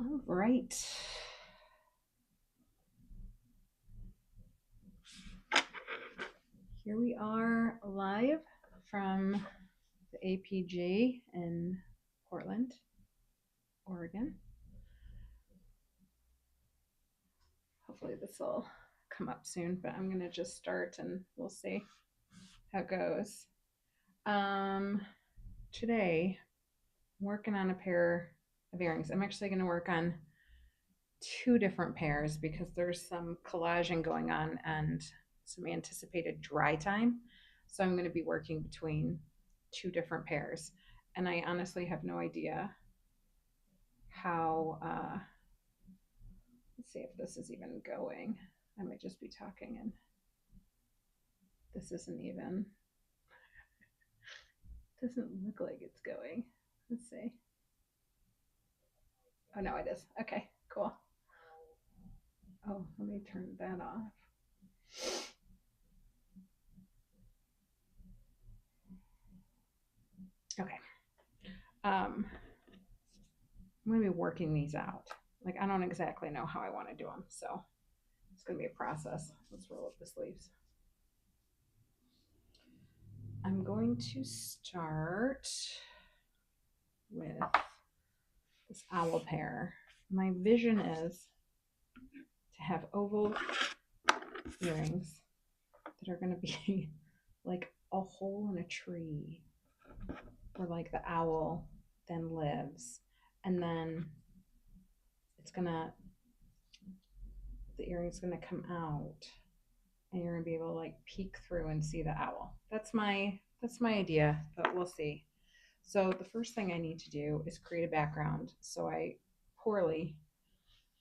All right. Here we are live from the APG in Portland, Oregon. Hopefully this will come up soon, but I'm gonna just start and we'll see how it goes. Today, I'm working on a pair of earrings. I'm actually gonna work on two different pairs because there's some collaging going on and some anticipated dry time. So I'm going to be working between two different pairs. And I honestly have no idea how, let's see if this is even going. I might just be talking and this isn't even, doesn't look like it's going. Let's see. Oh, no, it is. Okay, cool. Oh, let me turn that off. Okay. I'm going to be working these out. Like, I don't exactly know how I want to do them. So it's going to be a process. Let's roll up the sleeves. I'm going to start with this owl pair. My vision is to have oval earrings that are going to be like a hole in a tree where like the owl then lives. And then it's going to, the earring's going to come out and you're going to be able to like peek through and see the owl. That's my idea, but we'll see. So the first thing I need to do is create a background. So I poorly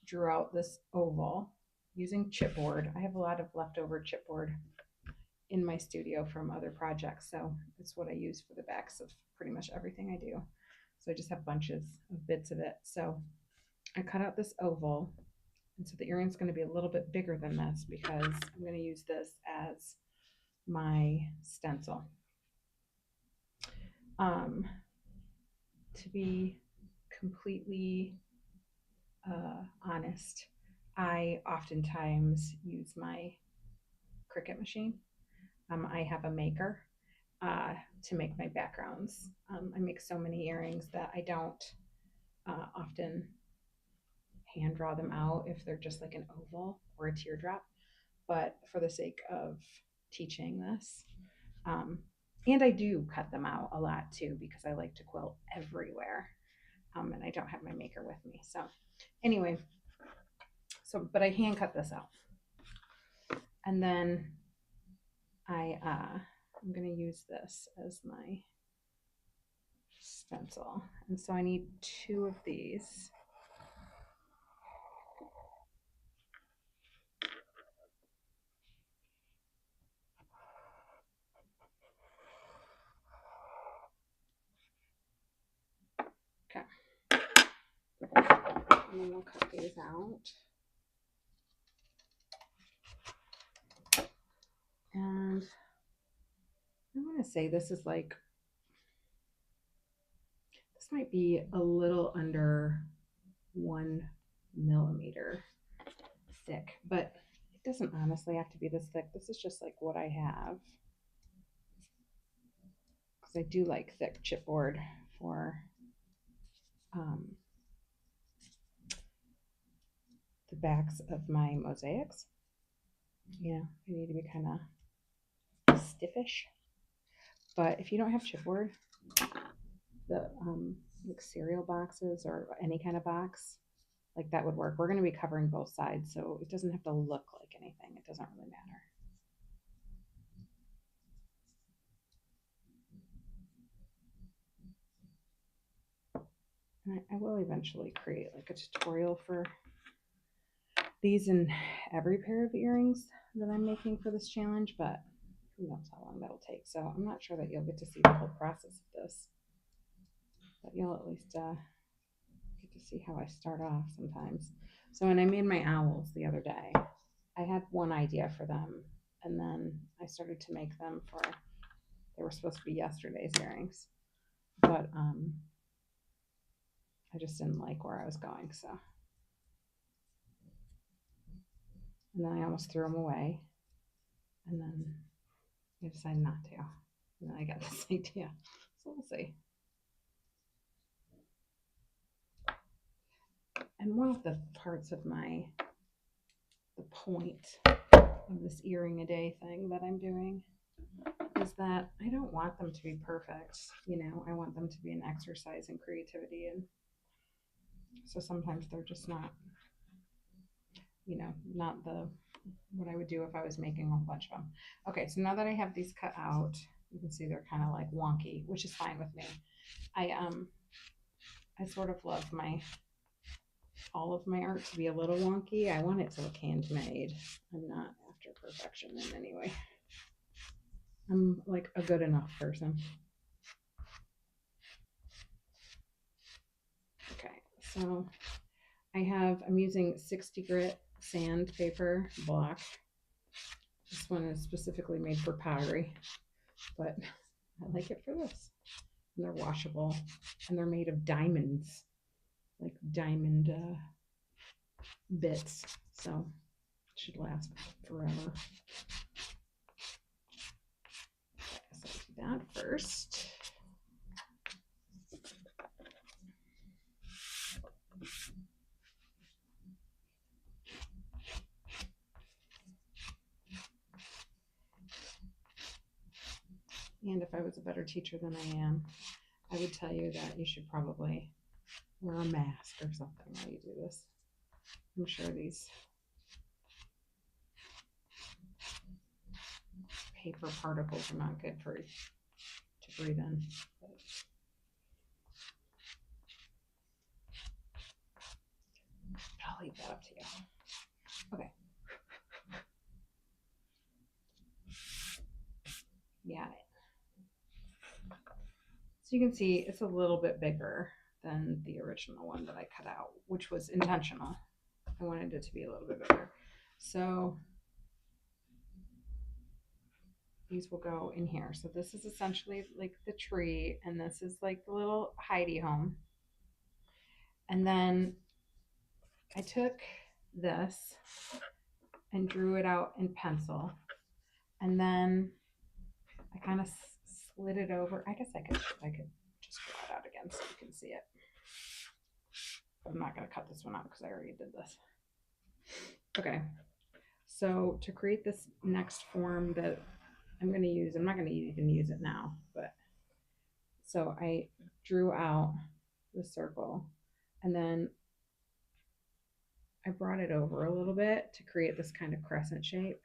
drew out this oval using chipboard. I have a lot of leftover chipboard in my studio from other projects. So it's what I use for the backs of pretty much everything I do. So I just have bunches of bits of it. So I cut out this oval. And so the earring's going to be a little bit bigger than this because I'm going to use this as my stencil. To be completely honest, I oftentimes use my Cricut machine. I have a maker to make my backgrounds. I make so many earrings that I don't often hand draw them out if they're just like an oval or a teardrop. But for the sake of teaching this, and I do cut them out a lot too because I like to quilt everywhere. And I don't have my maker with me. So anyway, but I hand cut this out. And then I'm going to use this as my stencil. And so I need two of these. Okay. And then we'll cut these out. And I want to say this is like, this might be a little under 1 millimeter thick, but it doesn't honestly have to be this thick. This is just like what I have. Because I do like thick chipboard for the backs of my mosaics. You know, they need to be kind of stiffish. But if you don't have chipboard, the like cereal boxes or any kind of box, like that would work. We're going to be covering both sides, so it doesn't have to look like anything. It doesn't really matter. And I will eventually create like a tutorial for these in every pair of earrings that I'm making for this challenge, but who knows how long that'll take. So I'm not sure that you'll get to see the whole process of this, but you'll at least get to see how I start off sometimes. So when I made my owls the other day, I had one idea for them, and then I started to make them for, they were supposed to be yesterday's earrings, but I just didn't like where I was going, so and then I almost threw them away, and then I decided not to, and then I got this idea, so we'll see. And one of the parts of the point of this earring a day thing that I'm doing is that I don't want them to be perfect. You know, I want them to be an exercise in creativity. And so sometimes they're just not, you know, not what I would do if I was making a whole bunch of them. Okay, so now that I have these cut out, you can see they're kind of like wonky, which is fine with me. I sort of love all of my art to be a little wonky. I want it to look handmade. I'm not after perfection in any way. I'm like a good enough person. Okay, so I'm using 60 grit sandpaper block. This one is specifically made for pottery, but I like it for this. And they're washable, and they're made of diamonds, like diamond bits, so it should last forever. So do that first. And if I was a better teacher than I am, I would tell you that you should probably wear a mask or something while you do this. I'm sure these paper particles are not good to breathe in. But I'll leave that up to you. Okay. Yeah. So you can see it's a little bit bigger than the original one that I cut out, which was intentional. I wanted it to be a little bit bigger. So these will go in here. So this is essentially like the tree, and this is like the little hidey home. And then I took this and drew it out in pencil. And then I kind of slid it over. I guess I could just draw it out again so you can see it. I'm not going to cut this one out because I already did this. Okay. So to create this next form that I'm going to use, I'm not going to even use it now, but so I drew out the circle, and then I brought it over a little bit to create this kind of crescent shape,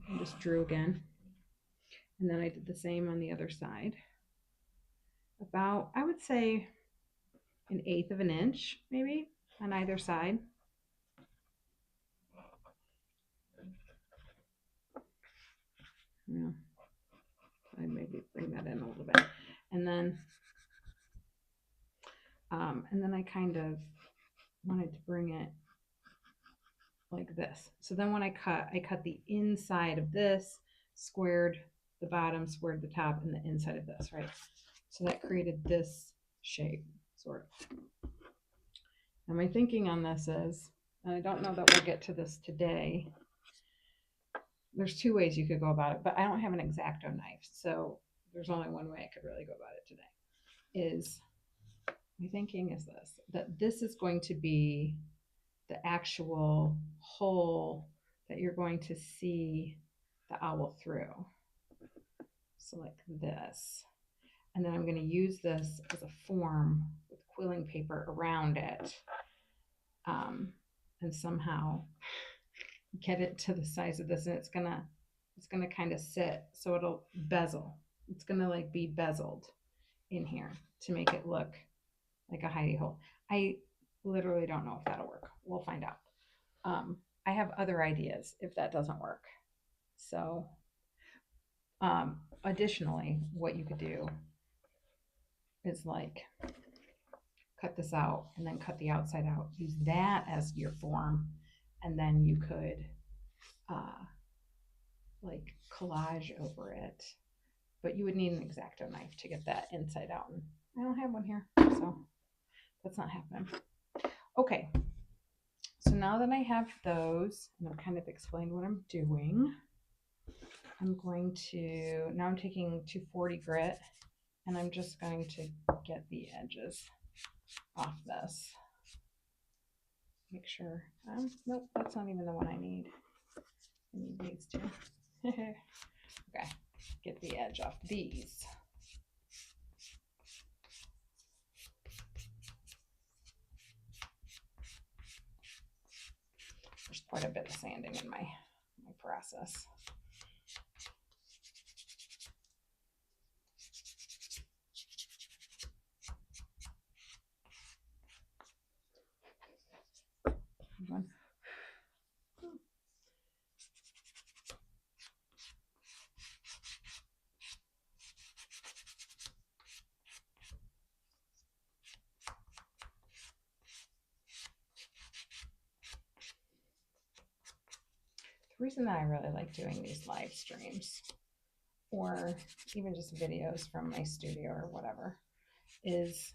and just drew again. And then I did the same on the other side. About, I would say, 1/8 of an inch, maybe, on either side. Yeah, I'd maybe bring that in a little bit. And then I kind of wanted to bring it like this. So then when I cut the inside of this, squared the bottom, squared the top, and the inside of this, right? So that created this shape, sort of. Now my thinking on this is, and I don't know that we'll get to this today, there's 2 ways you could go about it, but I don't have an X-Acto knife, so there's only one way I could really go about it today. My thinking is this, that this is going to be the actual hole that you're going to see the owl through. So like this. And then I'm going to use this as a form with quilling paper around it, and somehow get it to the size of this, and it's gonna kind of sit, so it'll bezel. It's gonna like be bezeled in here to make it look like a hidey hole. I literally don't know if that'll work. We'll find out. I have other ideas if that doesn't work. So additionally, what you could do is like cut this out and then cut the outside out. Use that as your form, and then you could like collage over it. But you would need an X-Acto knife to get that inside out. And I don't have one here, so that's not happening. Okay, so now that I have those, and I've kind of explained what I'm doing, I'm going to, now I'm taking 240 grit, and I'm just going to get the edges off this. Make sure, nope, that's not even the one I need. I need these two. Okay, get the edge off these. There's quite a bit of sanding in my process. The reason that I really like doing these live streams, or even just videos from my studio or whatever, is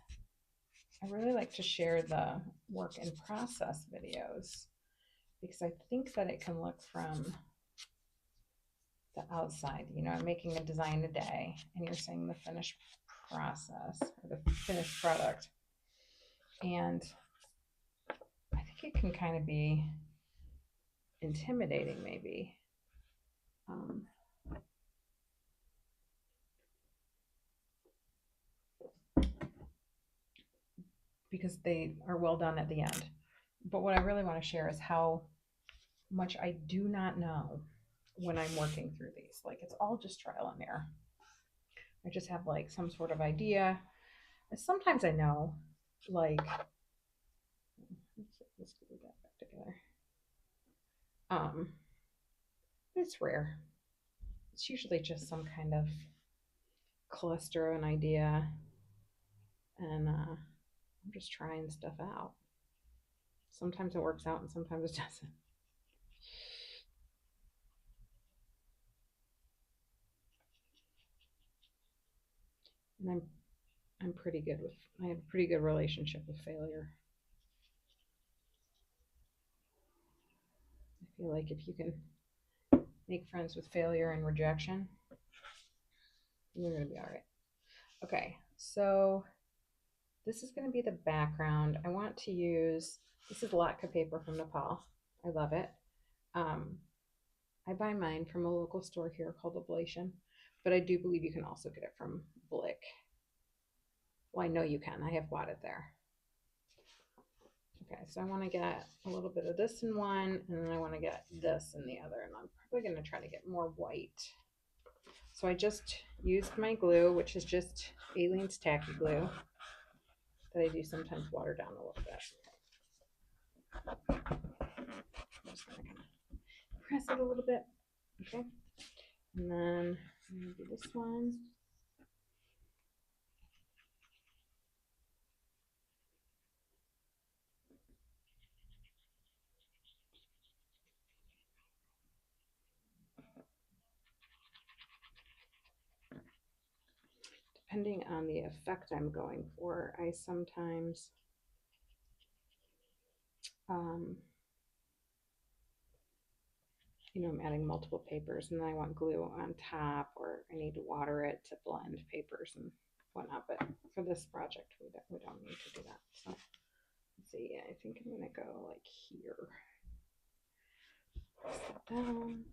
I really like to share the work in process videos, because I think that it can look from the outside. You know, I'm making a design a day and you're seeing the finished process or the finished product. And I think it can kind of be intimidating maybe. Because they are well done at the end. But what I really want to share is how much I do not know when I'm working through these. Like, it's all just trial and error. I just have like some sort of idea. And sometimes I know, like, let's get that back together. It's rare. It's usually just some kind of cluster of an idea, and I'm just trying stuff out. Sometimes it works out and sometimes it doesn't. And I'm pretty good with, I have a pretty good relationship with failure. I feel like if you can make friends with failure and rejection, you're going to be all right. Okay, so this is going to be the background. I want to use, this is Latka paper from Nepal. I love it. I buy mine from a local store here called Ablation, but I do believe you can also get it from Blick. Well, I know you can. I have bought it there. Okay, so I want to get a little bit of this in one, and then I want to get this in the other, and I'm probably going to try to get more white. So I just used my glue, which is just Aleene's tacky glue that I do sometimes water down a little bit. I'm just going to kind of press it a little bit. Okay, and then I'm going to do this one. Depending on the effect I'm going for, I sometimes you know, I'm adding multiple papers and then I want glue on top, or I need to water it to blend papers and whatnot. But for this project, we don't need to do that. So let's see, I think I'm gonna go like here. Sit down.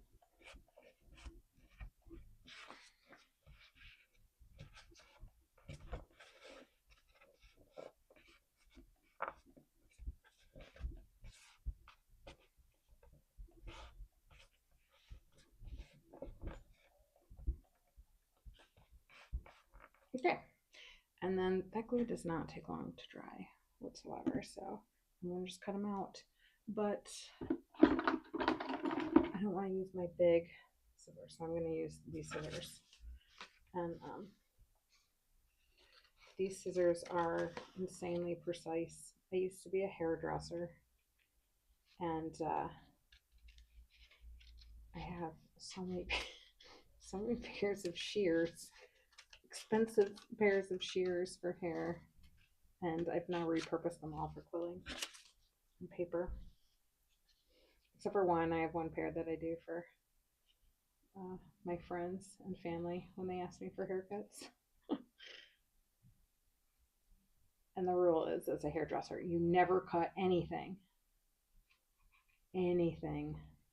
Okay, and then that glue does not take long to dry whatsoever, so I'm gonna just cut them out. But I don't want to use my big scissors, so I'm gonna use these scissors. And these scissors are insanely precise. I used to be a hairdresser, and I have so many pairs of shears, expensive pairs of shears for hair, and I've now repurposed them all for quilling and paper. except for one. I have one pair that I do for my friends and family when they ask me for haircuts. And the rule is, as a hairdresser, you never cut anything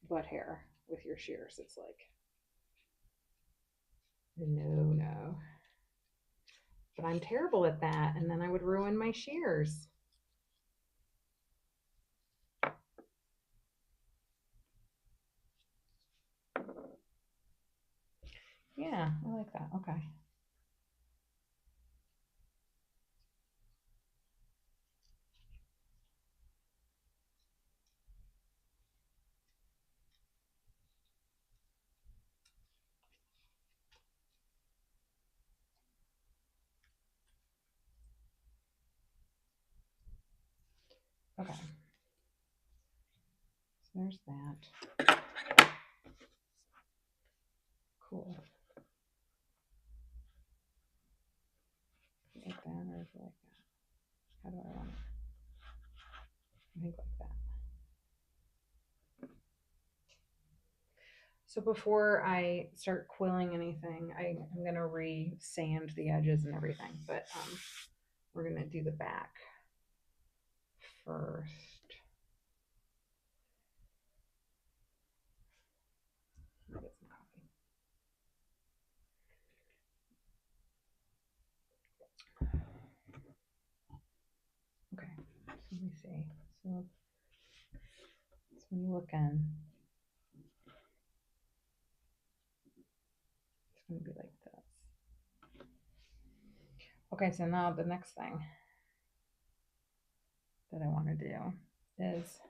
but hair with your shears. It's like, no. But I'm terrible at that, and then I would ruin my shears. Yeah, I like that. Okay. Okay. So there's that. Cool. Like that, or is it like that? How do I want it? I think like that. So before I start quilling anything, I'm gonna re-sand the edges and everything, but we're gonna do the back first. Get some coffee. Okay, so let me see. So when you look in, it's gonna be like this. Okay, so now the next thing that I want to do is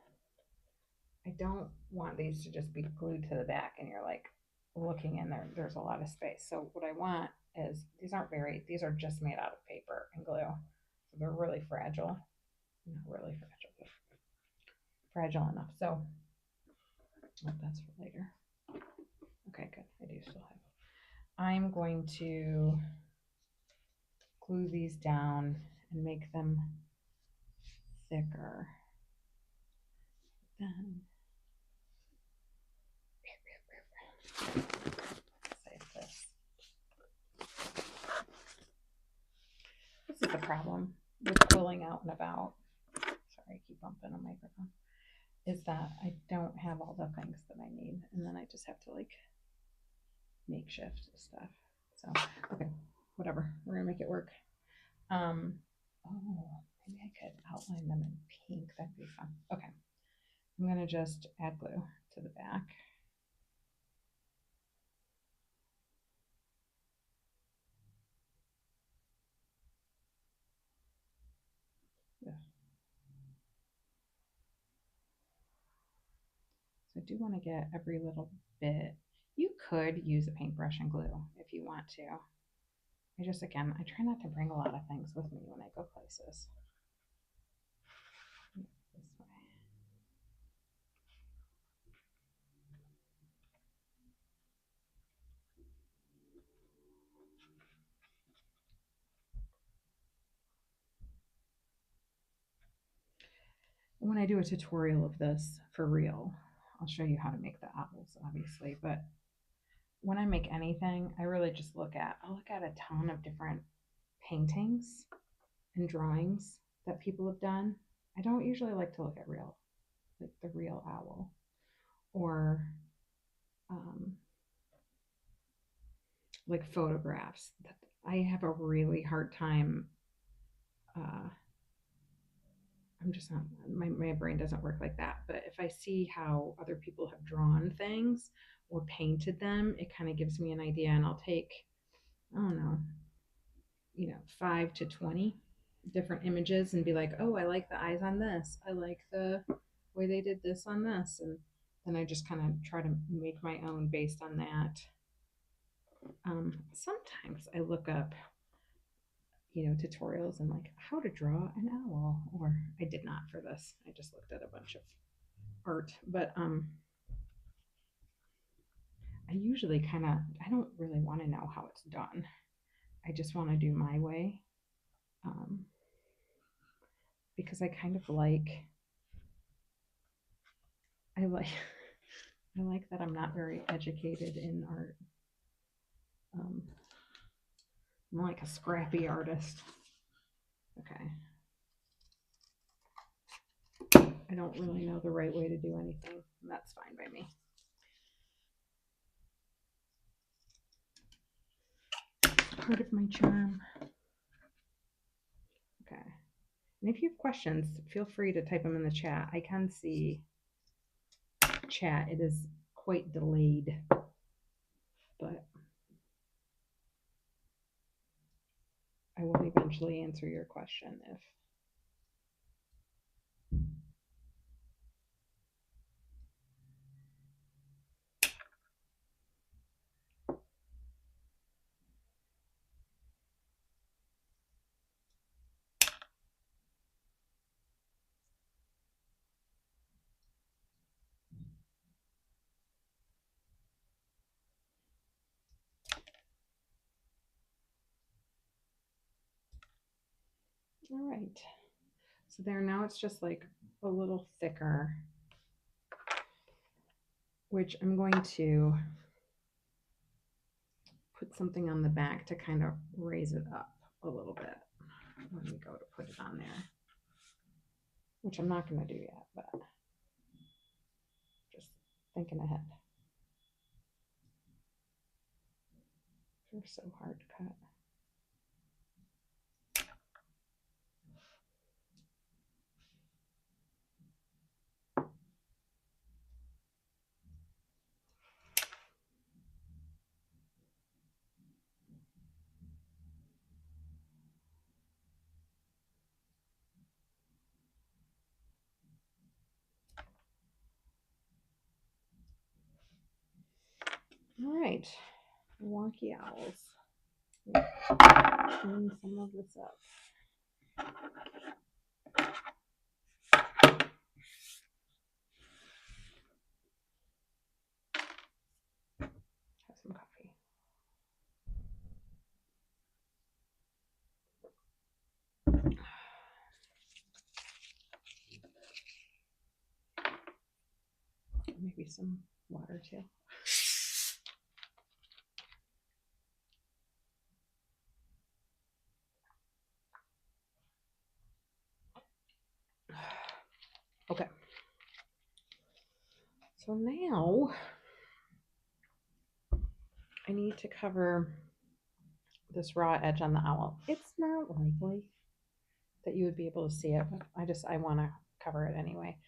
I don't want these to just be glued to the back and you're like looking in there. There's a lot of space. So what I want is, these are just made out of paper and glue. So they're really fragile. Not really fragile, but fragile enough. So that's for later. Okay, good. I do still have. I'm going to glue these down and make them thicker. Then save this. This is the problem with quilling out and about. Sorry, I keep bumping a microphone. Is that I don't have all the things that I need, and then I just have to like makeshift stuff. So okay, whatever. We're gonna make it work. Oh, maybe I could outline them in pink. That'd be fun. Okay, I'm gonna just add glue to the back. Yeah. So I do want to get every little bit. You could use a paintbrush and glue if you want to. I just, again, I try not to bring a lot of things with me when I go places. This way. When I do a tutorial of this for real, I'll show you how to make the owls, obviously, but when I make anything, I really just I'll look at a ton of different paintings and drawings that people have done. I don't usually like to look at like the real owl, or like photographs. I have a really hard time. I'm just not, my brain doesn't work like that. But if I see how other people have drawn things or painted them, it kind of gives me an idea, and I'll take, I don't know, 5 to 20 different images and be like, oh, I like the eyes on this. I like the way they did this on this. And then I just kind of try to make my own based on that. Sometimes I look up, tutorials and like how to draw an owl, or I did not for this. I just looked at a bunch of art, but I usually I don't really want to know how it's done. I just want to do my way, because I kind of like I like that I'm not very educated in art. I'm like a scrappy artist. Okay. I don't really know the right way to do anything. And that's fine by me. Part of my charm. Okay. And if you have questions, feel free to type them in the chat. I can see chat. It is quite delayed, but I will eventually answer your question if. All right. So there, now it's just like a little thicker, which I'm going to put something on the back to kind of raise it up a little bit when we go to put it on there, which I'm not going to do yet, but just thinking ahead. They're so hard to cut. All right, wonky owls. Clean some of this up. Have some coffee. Maybe some water too. Okay. So now I need to cover this raw edge on the owl. It's not likely that you would be able to see it, but I want to cover it anyway.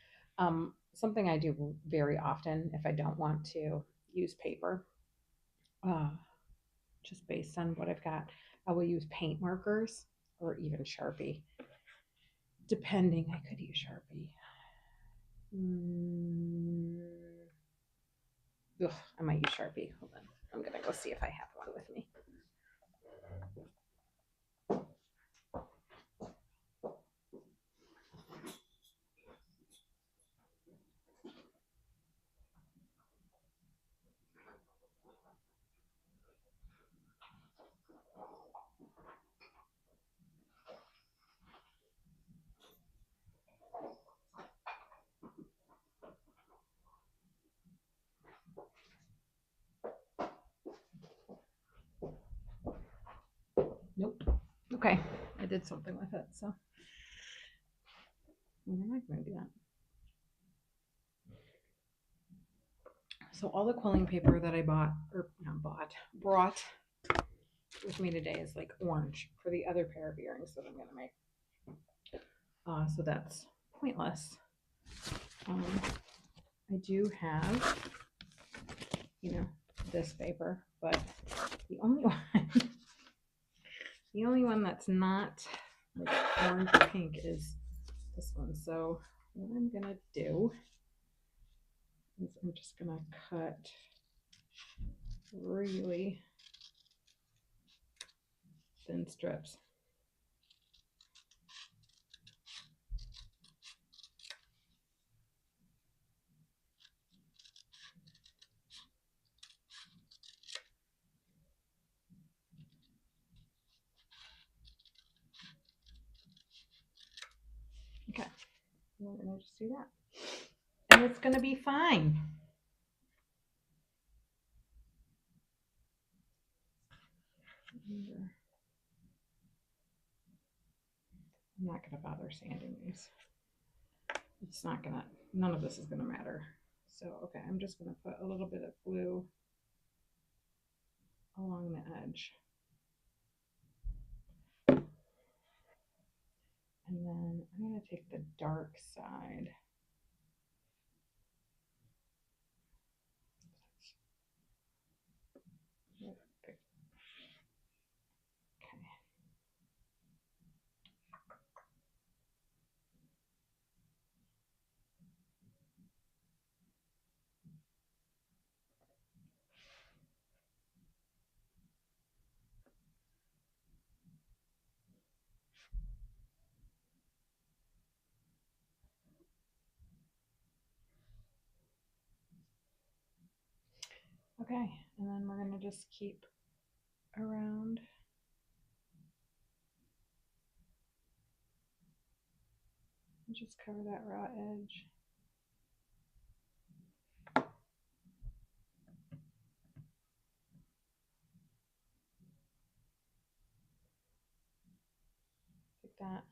Something I do very often if I don't want to use paper, just based on what I've got, I will use paint markers or even Sharpie. Depending, I could use Sharpie. Ugh, I might use Sharpie. Hold on. I'm going to go see if I have one with me. Nope. Okay, I did something with it, so I'm not going to do that. So all the quilling paper that I brought with me today is like orange for the other pair of earrings that I'm going to make. So that's pointless. I do have, this paper, but the only one that's not like orange or pink is this one. So what I'm gonna do is I'm just gonna cut really thin strips. Okay, we're gonna just do that. and it's going to be fine. I'm not going to bother sanding these. It's not going to, none of this is going to matter. So, okay, I'm just going to put a little bit of glue along the edge. And then I'm going to take the dark side. Okay, and then we're going to just keep around. And just cover that raw edge. Like that.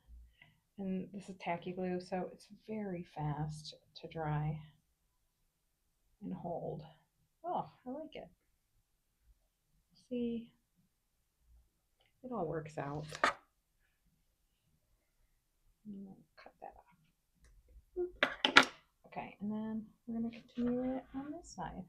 And this is tacky glue, so it's very fast to dry and hold. Oh, I like it. See, it all works out. Cut that off. Okay, and then we're going to continue it on this side.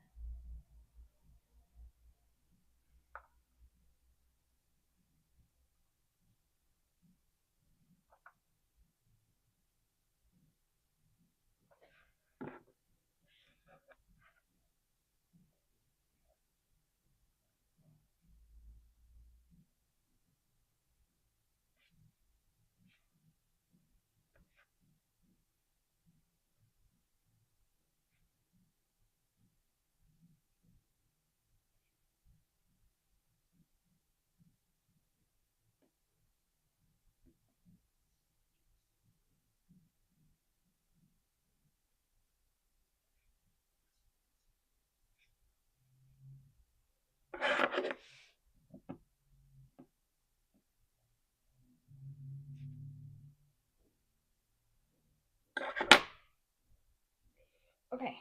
Okay,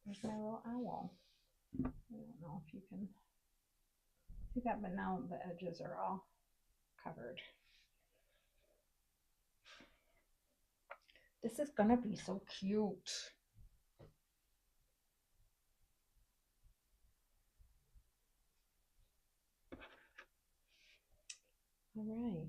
there's my little owl. I don't know if you can see that, but now the edges are all covered. This is gonna be so cute. All right.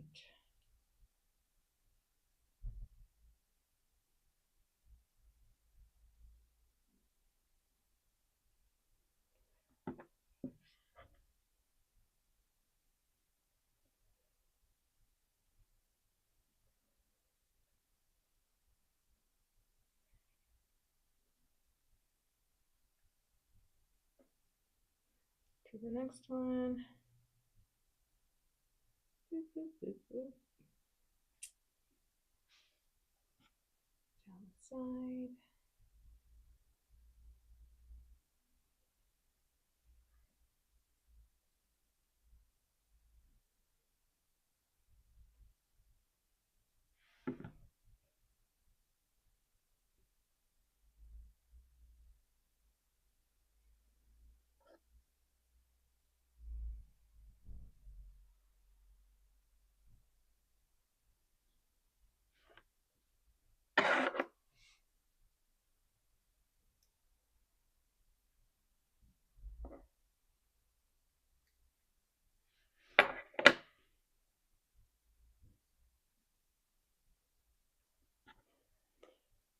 To the next one. Boop, boop, boop, boop. Down the side.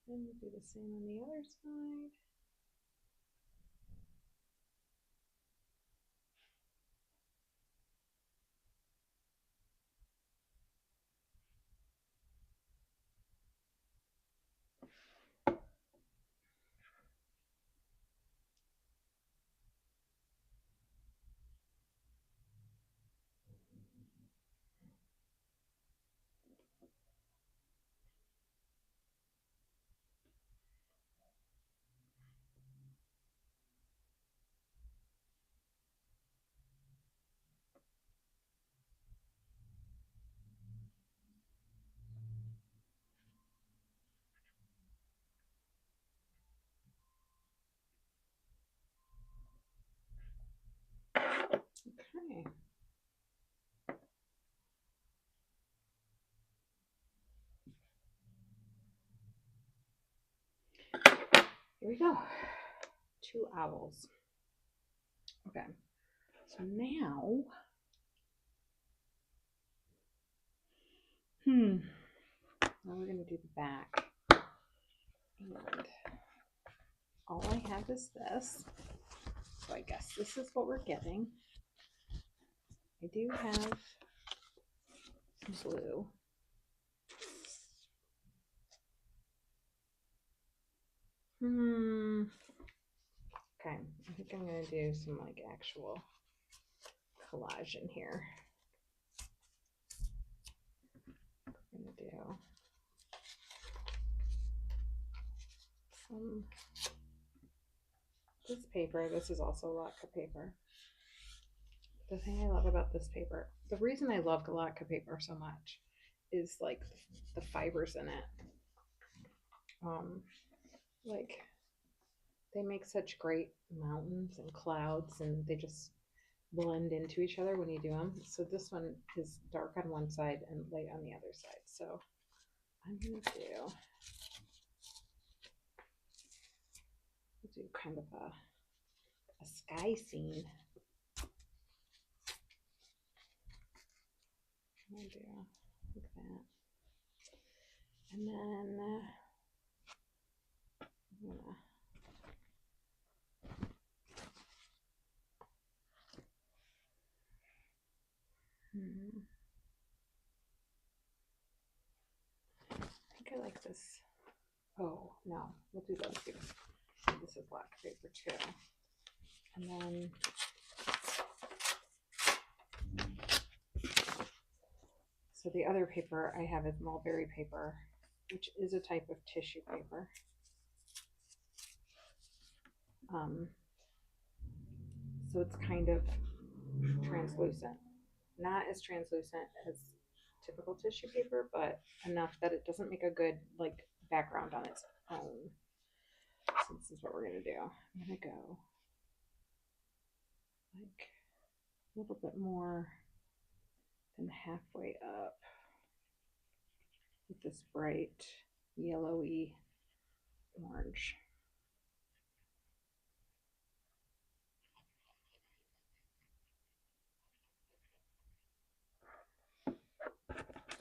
Then we'll do the same on the other side. Here we go. 2 owls. Okay. So now, now we're going to do the back. And all I have is this. So I guess this is what we're getting. I do have some blue. Okay, I think I'm going to do some like actual collage in here. I'm going to do some this paper. This is also Latka paper. The thing I love about this paper, the reason I love the Latka paper so much is like the fibers in it. Like they make such great mountains and clouds, and they just blend into each other when you do them. So this one is dark on one side and light on the other side. So I'm gonna do kind of a sky scene. I'm gonna do like that, and then I'm gonna I think I like this. Oh no, we'll do those two. This is black paper too, and then so the other paper I have is mulberry paper, which is a type of tissue paper. So it's kind of translucent, not as translucent as typical tissue paper, but enough that it doesn't make a good like background on its own. So this is what we're gonna do. I'm gonna go like a little bit more than halfway up with this bright yellowy orange.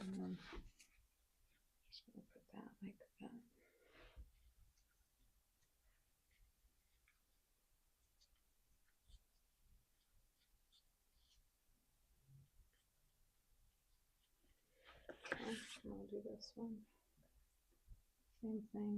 And then just gonna put that like that. Okay, I'm gonna do this one. Same thing.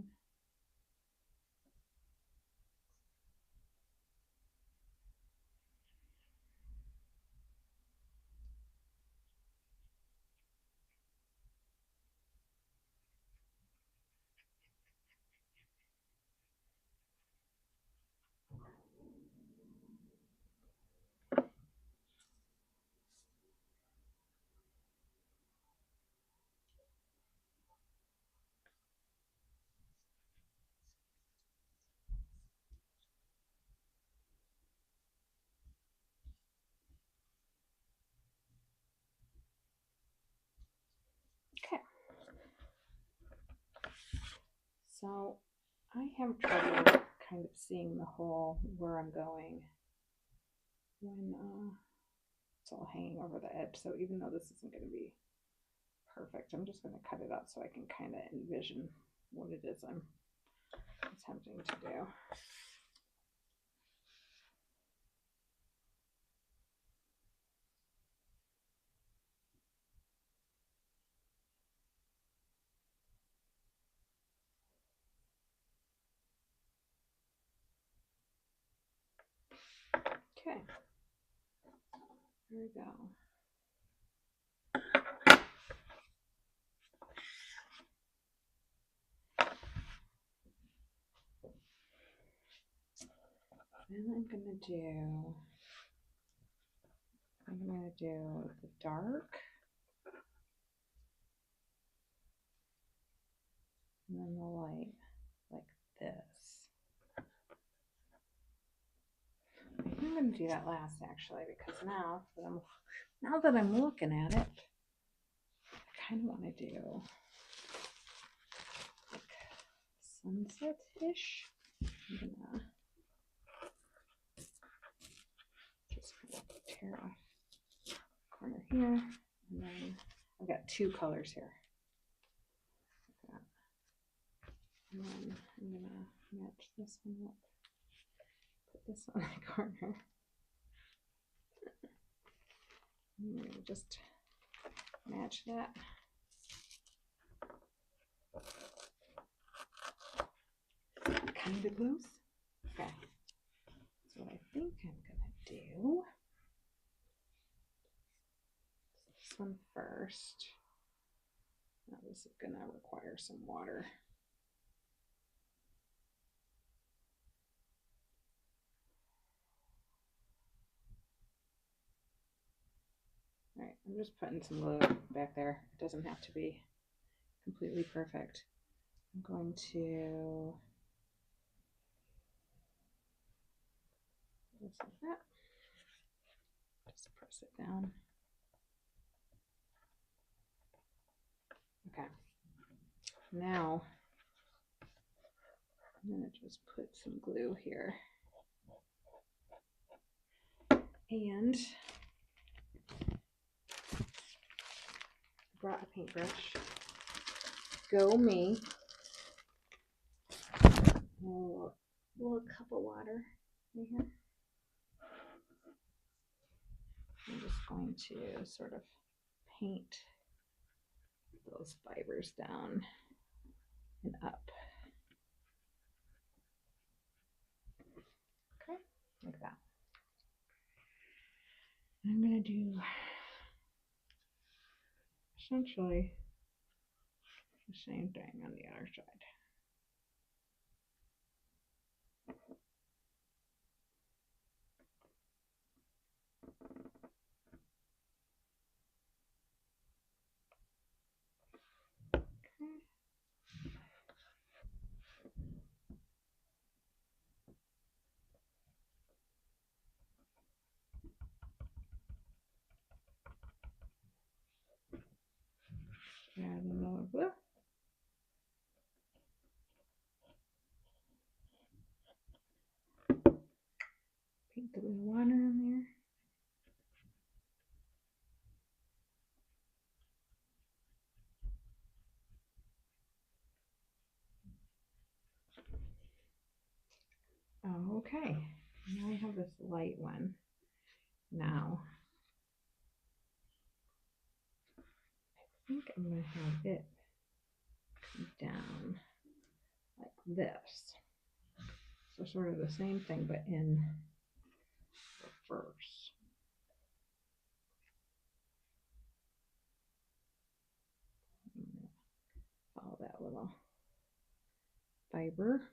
Okay. So I have trouble kind of seeing the whole where I'm going when it's all hanging over the edge. So even though this isn't going to be perfect, I'm just going to cut it out so I can kind of envision what it is I'm attempting to do. Okay, here we go. Then I'm gonna do the dark, and then the light, like this. I think I'm gonna do that last actually, because now that I'm looking at it, I kind of want to do like sunset-ish. I'm gonna just kind of tear off the corner here, and then I've got two colors here. Like that. And then I'm gonna match this one up. Put this on the corner. I'm gonna just match that. Kind of loose. Okay. So what I think I'm gonna do. This one first. Now this is gonna require some water. All right, I'm just putting some glue back there. It doesn't have to be completely perfect. I'm going to just like that. Just press it down. Okay. Now I'm gonna just put some glue here. And brought a paintbrush. Go me. Oh, a little cup of water in here. I'm just going to sort of paint those fibers down and up. Okay, like that. I'm going to do essentially the same thing on the other side. Add another glue. Paint the little water in there. Okay, now I have this light one. Now, I think I'm going to have it come down like this. So sort of the same thing, but in reverse. Follow that little fiber.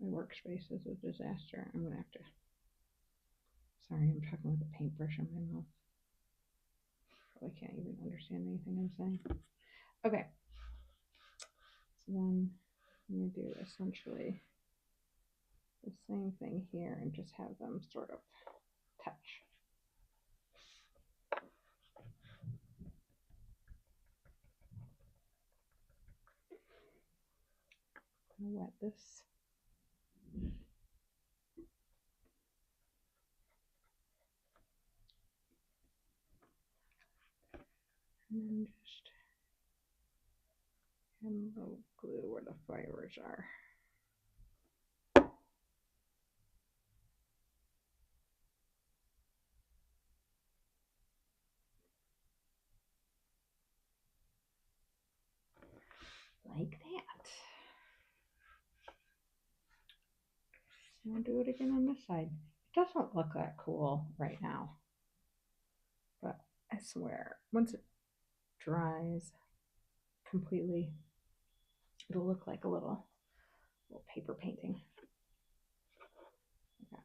My workspace is a disaster. I'm gonna have to. Sorry, I'm talking with a paintbrush in my mouth. Probably can't even understand anything I'm saying. Okay. So then I'm gonna do essentially the same thing here and just have them sort of touch. I'll wet this. And then just hello glue where the fibers are. Like that. And I'll do it again on this side. It doesn't look that cool right now, but I swear, once it dries completely, it'll look like a little paper painting. Okay.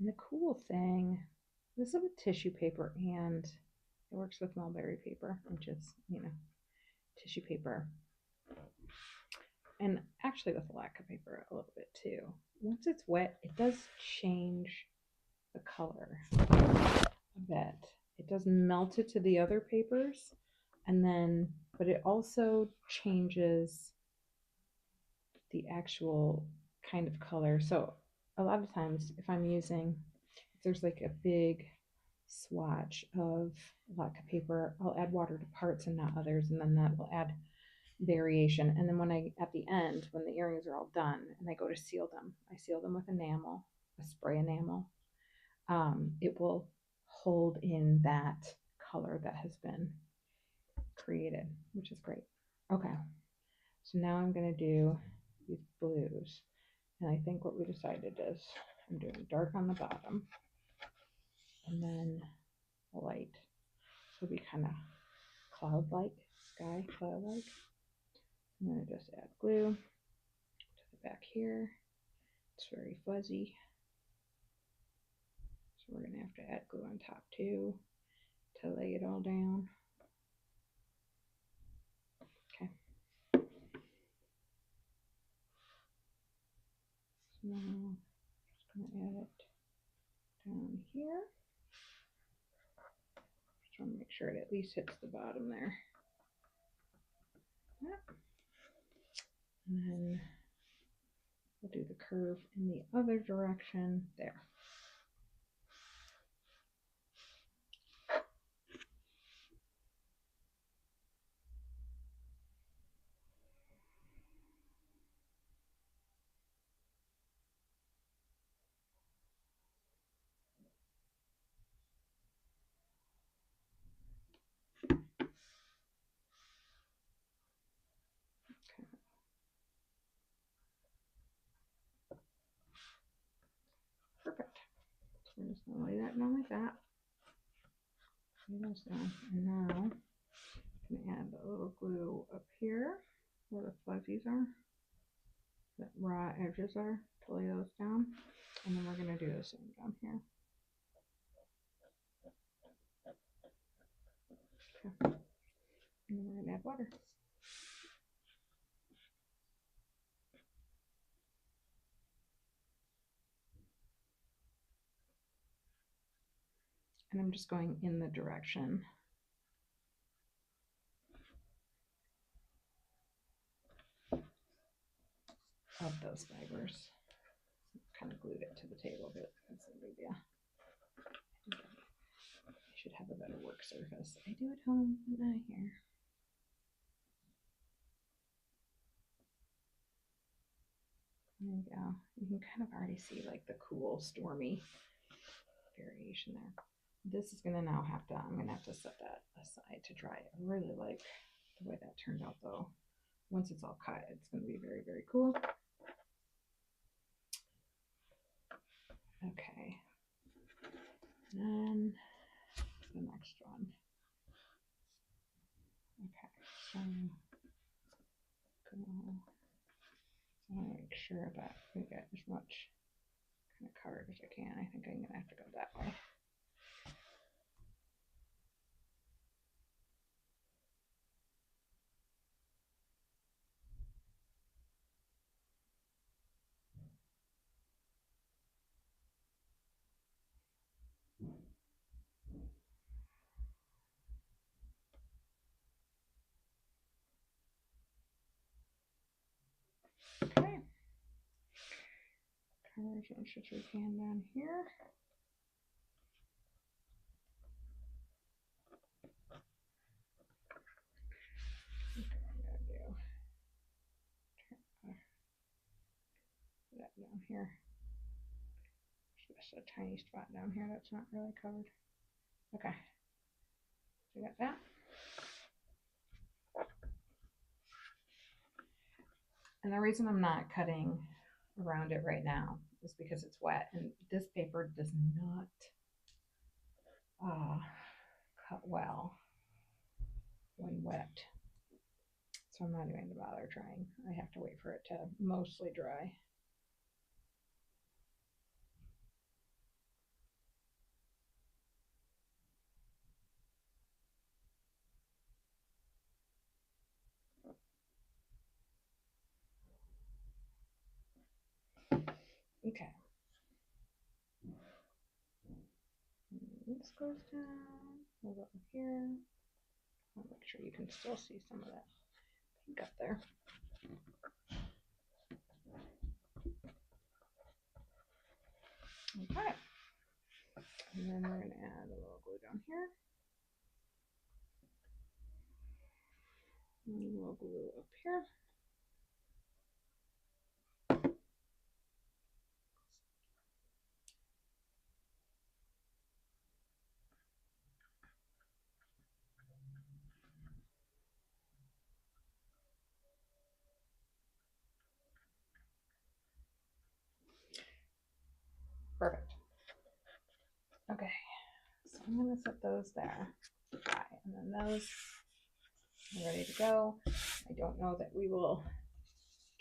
And the cool thing, this is with tissue paper and it works with mulberry paper, which is, you know, tissue paper. And actually with lacquer paper a little bit too. Once it's wet, it does change the color a bit. It does melt it to the other papers, and then, but it also changes the actual kind of color. So a lot of times if I'm using, if there's like a big swatch of lacquer paper, I'll add water to parts and not others, and then that will add variation. And then when I, at the end, when the earrings are all done and I go to seal them, I seal them with enamel, a spray enamel. It will hold in that color that has been created, which is great. Okay, so now I'm going to do these blues. And I think what we decided is I'm doing dark on the bottom and then light. So it'll be kind of cloud-like, sky cloud-like. I'm going to just add glue to the back here. It's very fuzzy. So we're going to have to add glue on top too to lay it all down. Okay. So now I'm just going to add it down here. Just trying to make sure it at least hits the bottom there. Yep. And then we'll do the curve in the other direction there. Perfect. So we're just going to lay that down like that. Lay those down. And now I'm going to add a little glue up here where the fuzzies are, the raw edges are, to lay those down. And then we're going to do the same down here. Okay. And then we're going to add water. And I'm just going in the direction of those fibers. Kind of glued it to the table, but that's no big deal. I should have a better work surface. I do at home, but not here. There you go. You can kind of already see like the cool, stormy variation there. This is going to now have to, I'm going to have to set that aside to dry. I really like the way that turned out though. Once it's all cut, it's going to be very, very cool. Okay. And then the next one. Okay, so I want to make sure that we get as much kind of covered as I can. I think I'm going to have to go that way. Okay. Cover as much as we can down here. That down here. There's just a tiny spot down here that's not really covered. Okay, so we got that. And the reason I'm not cutting around it right now is because it's wet, and this paper does not cut well when wet. So I'm not even going to bother trying. I have to wait for it to mostly dry. Okay. This goes down. We'll go here. I'll make sure you can still see some of that pink up there. Okay. And then we're going to add a little glue down here. And a little glue up here. Perfect. Okay, so I'm going to set those there. Okay, and then those are ready to go. I don't know that we will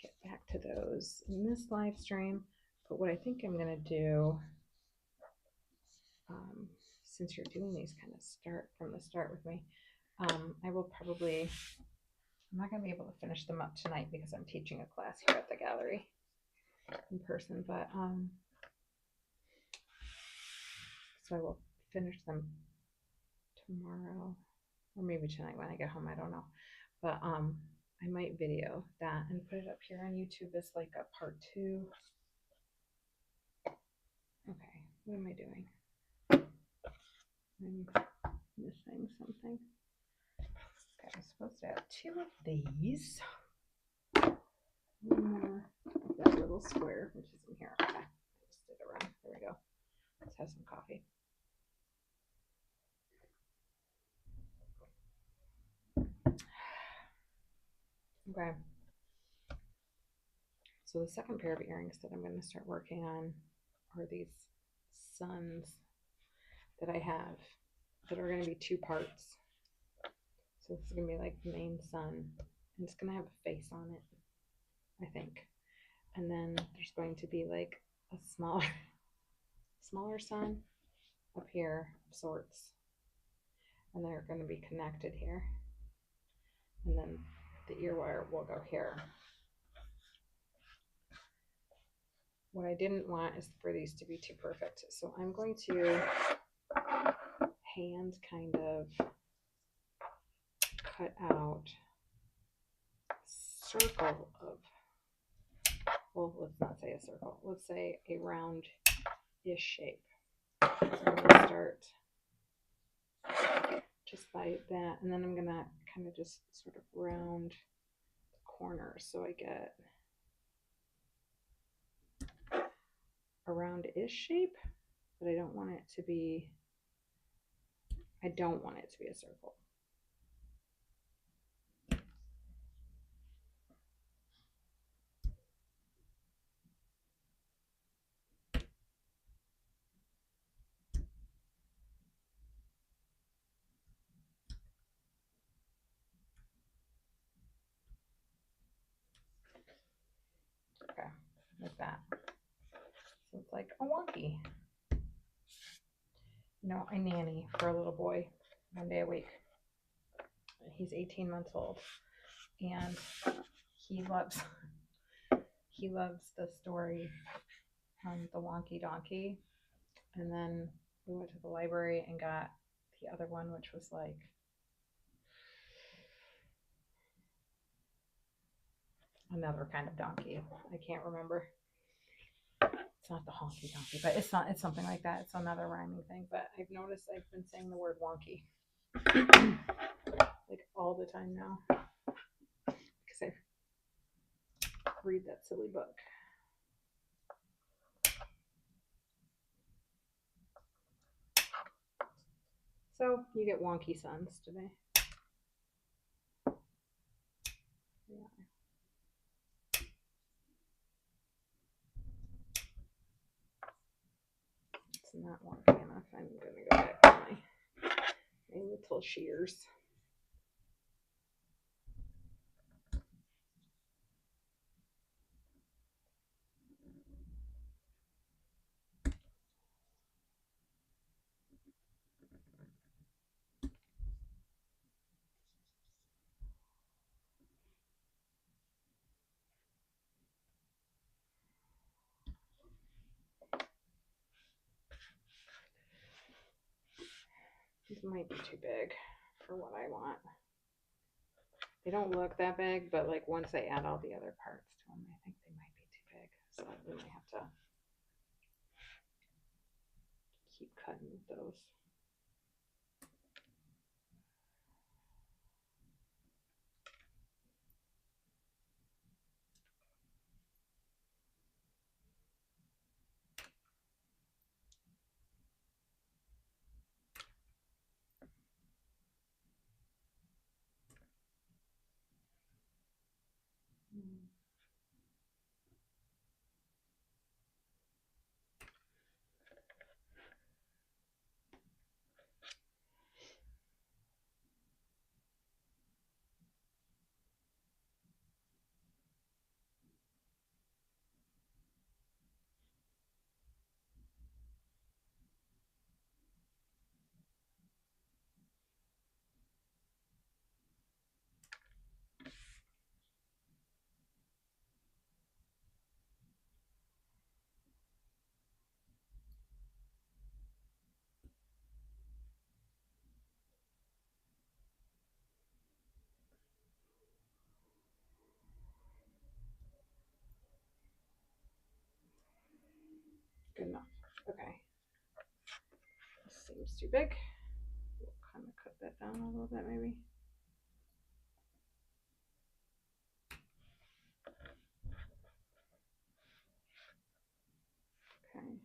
get back to those in this live stream, but what I think I'm going to do, since you're doing these kind of start from the start with me, I will probably, I'm not going to be able to finish them up tonight because I'm teaching a class here at the gallery in person, but so I will finish them tomorrow or maybe tonight when I get home. I don't know, but I might video that and put it up here on YouTube as like a part 2. Okay, what am I doing? I'm missing something. Okay, I'm supposed to have 2 of these. One more of that little square, which is in here. Okay, I just did it wrong. There we go. Let's have some coffee. Okay. So the second pair of earrings that I'm going to start working on are these suns that I have that are going to be 2 parts. So this is going to be like the main sun, and it's going to have a face on it, I think. And then there's going to be like a smaller sun up here of sorts, and they're going to be connected here. And then the ear wire will go here. What I didn't want is for these to be too perfect. So I'm going to hand kind of cut out a circle of, well, let's not say a circle. Let's say a round-ish shape. So I'm going to start just by that. And then I'm going to kind of just sort of round the corners so I get a round-ish shape, but I don't want it to be a circle. Okay, like that. So it's like a wonky. You know, I nanny for a little boy 1 day a week. He's 18 months old, and he loves the story The Wonky Donkey. And then we went to the library and got the other one, which was like another kind of donkey. I can't remember. It's not the honky donkey, but it's something like that. It's another rhyming thing. But I've noticed I've been saying the word wonky like all the time now because I read that silly book. So you get wonky suns today. Yeah. It's not wonky enough. I'm gonna go back to my little shears. These might be too big for what I want. They don't look that big, but like once I add all the other parts to them, I think they might be too big. So we might have to keep cutting with those. Good enough. Okay. This seems too big. We'll kind of cut that down a little bit maybe. Okay.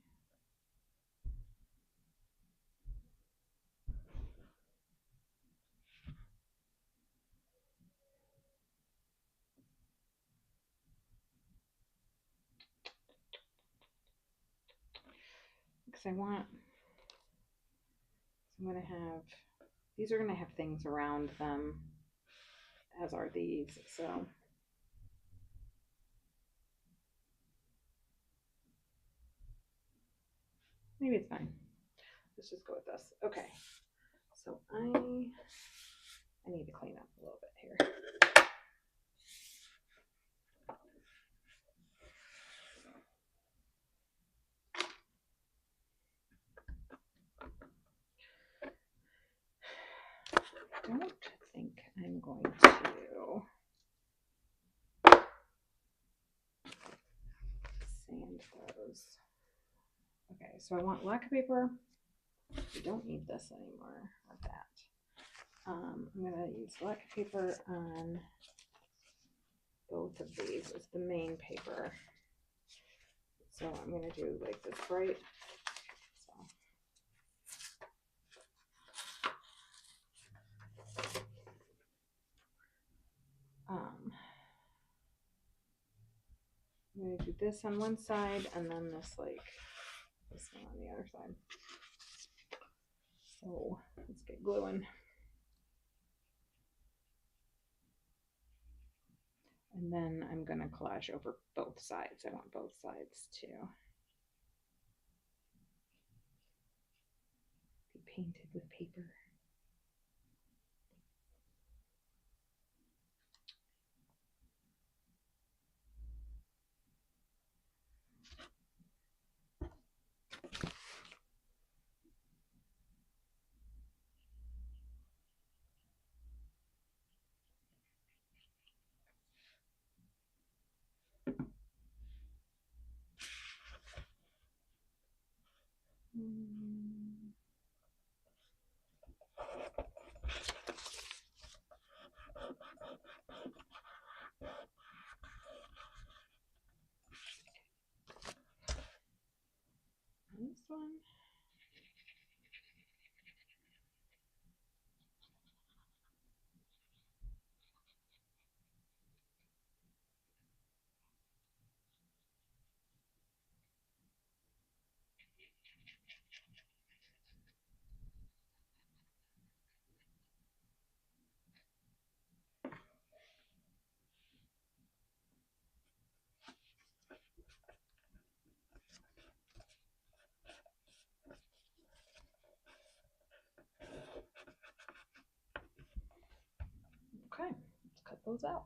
Because I want, so I'm going to have, these are going to have things around them, as are these. So maybe it's fine. Let's just go with this. Okay. So I need to clean up a little bit here. I don't think I'm going to sand those. Okay, so I want lacquer paper. We don't need this anymore, or that. I'm going to use lacquer paper on both of these as the main paper. So I'm going to do like this bright. I'm going to do this on one side and then this one on the other side. So let's get gluing. And then I'm going to collage over both sides. I want both sides to be painted with paper. This one. Okay, let's cut those out.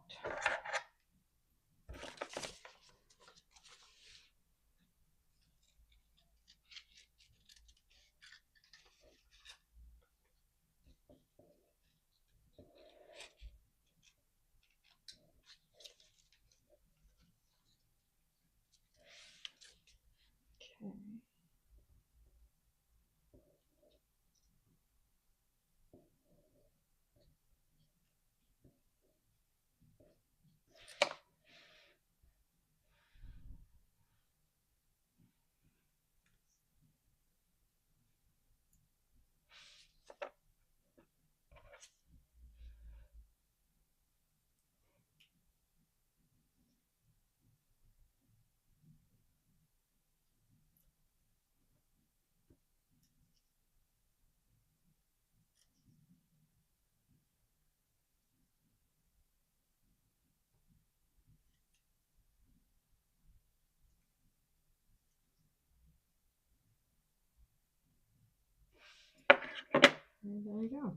And there we go.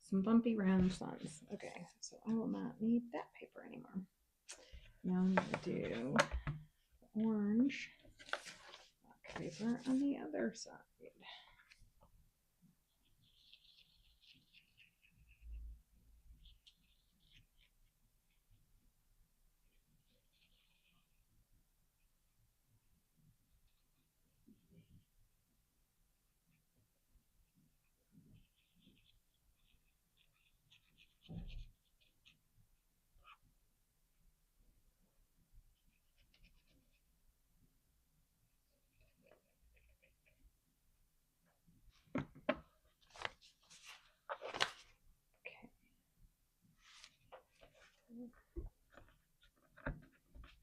Some bumpy round suns. Okay, so I will not need that paper anymore. Now I'm going to do orange black paper on the other side.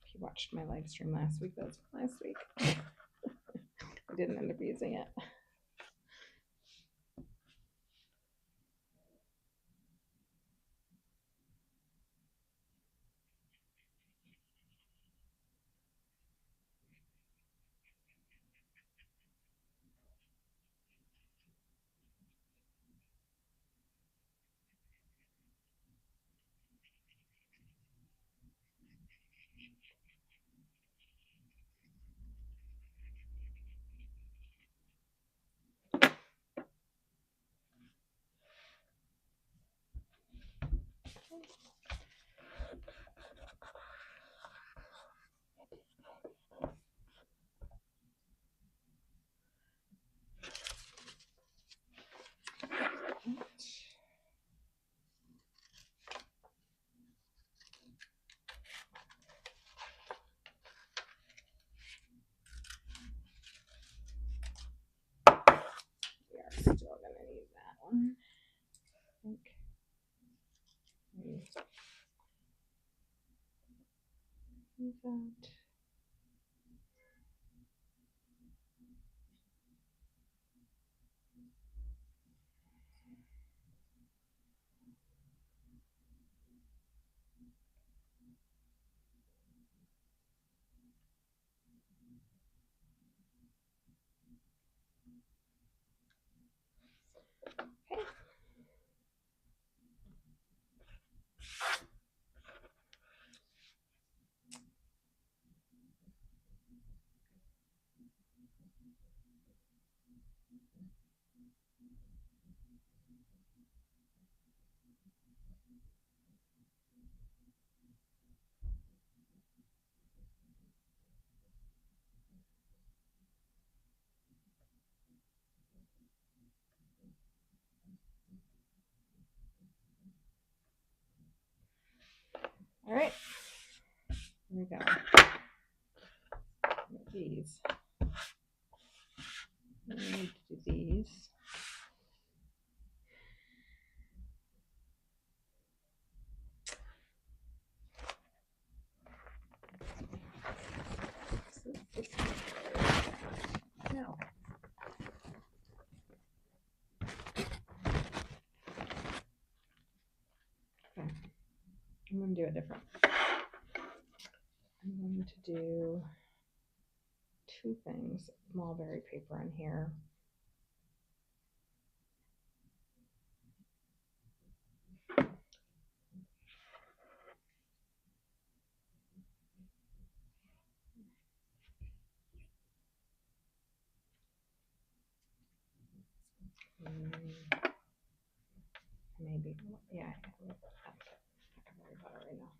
If you watched my live stream last week, that's last week. I didn't end up using it. We are still going to need that one. I think. Use that. Okay. All right. Here we go. These. I need to do these. No. Okay. I'm going to do it different. I'm going to do two things. Mulberry paper on here. Maybe, yeah, I can worry about it right now.